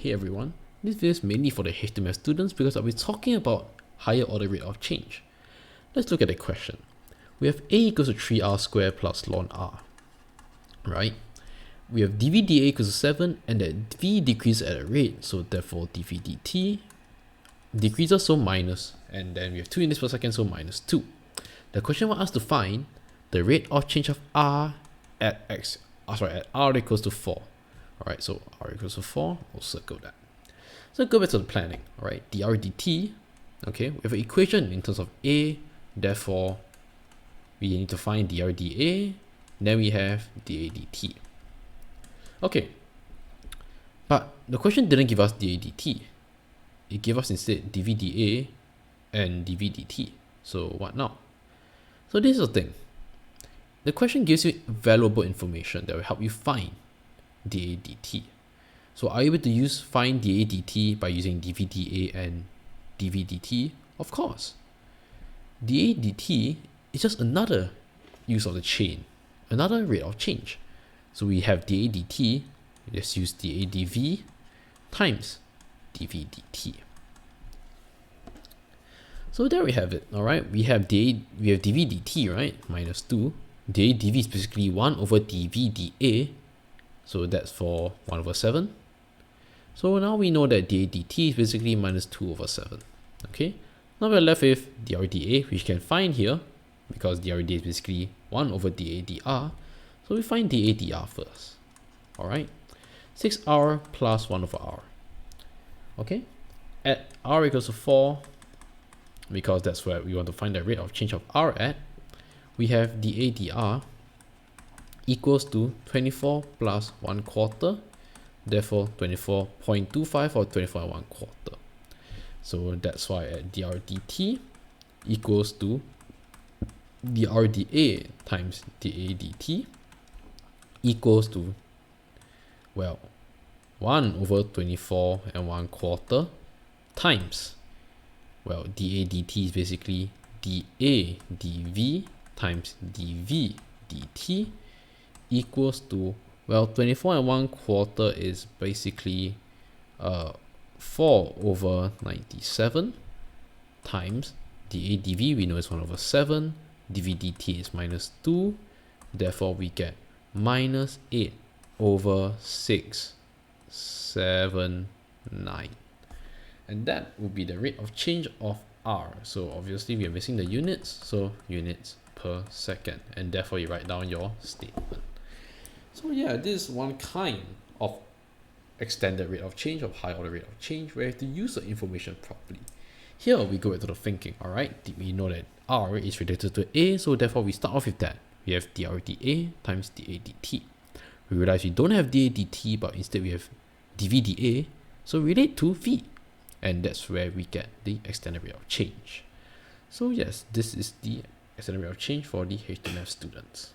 Hey everyone, this video is mainly for the HTML students because I'll be talking about higher order rate of change. Let's look at the question. We have a equals to 3r squared plus ln r, right? We have dv dA equals to 7 and that v decreases at a rate, so therefore dv dt decreases, so minus, and then we have 2 units per second, so minus 2. The question wants us to find the rate of change of r at r equals to 4. Alright, so r equals to 4, we'll circle that. So go back to the planning, alright, dr dt, okay, we have an equation in terms of a, therefore we need to find dr dA, then we have dA dt. Okay, but the question didn't give us dA dt, it gave us instead dv dA and dv dt. So what now? So this is the thing, the question gives you valuable information that will help you find dA dt. So are you able to find dA dt by using dv dA and dv dt? Of course. dA dt is just another use of the chain, another rate of change. So we have dA dt, let's use dA dv times dv dt. So there we have it, alright, we have dv dt, right, minus 2. dA dv is basically 1 over dv dA, so that's for 1 over 7. So now we know that dA dt is basically minus 2 over 7. Okay, now we're left with dr dA, which you can find here, because dr dA is basically 1 over dA dr. So we find dA dr first. Alright, 6r plus 1 over r. Okay, at r equals to 4, because that's where we want to find the rate of change of r at, we have dA dr equals to 24 plus 1/4, therefore 24.25 or 24 and 1/4. So that's why at dr dt equals to dr dA times dA dt equals to, well, 1 over 24 and 1/4 times, well, dA dt is basically dA dv times dv dt equals to, well, 24 and 1/4 is basically 4 over 97 times dA dv, we know is 1 over 7, dv dt is minus 2, therefore we get minus 8 over 679, and that would be the rate of change of r. So obviously we are missing the units, so units per second, and therefore you write down your statement. So yeah, this is one kind of extended rate of change, of high order rate of change, where you have to use the information properly. Here we go into the thinking, alright, we know that r is related to a, so therefore we start off with that. We have dr dA times dA dt. We realize we don't have dA dt, but instead we have dv dA, so relate to v, and that's where we get the extended rate of change. So yes, this is the extended rate of change for the HTML students.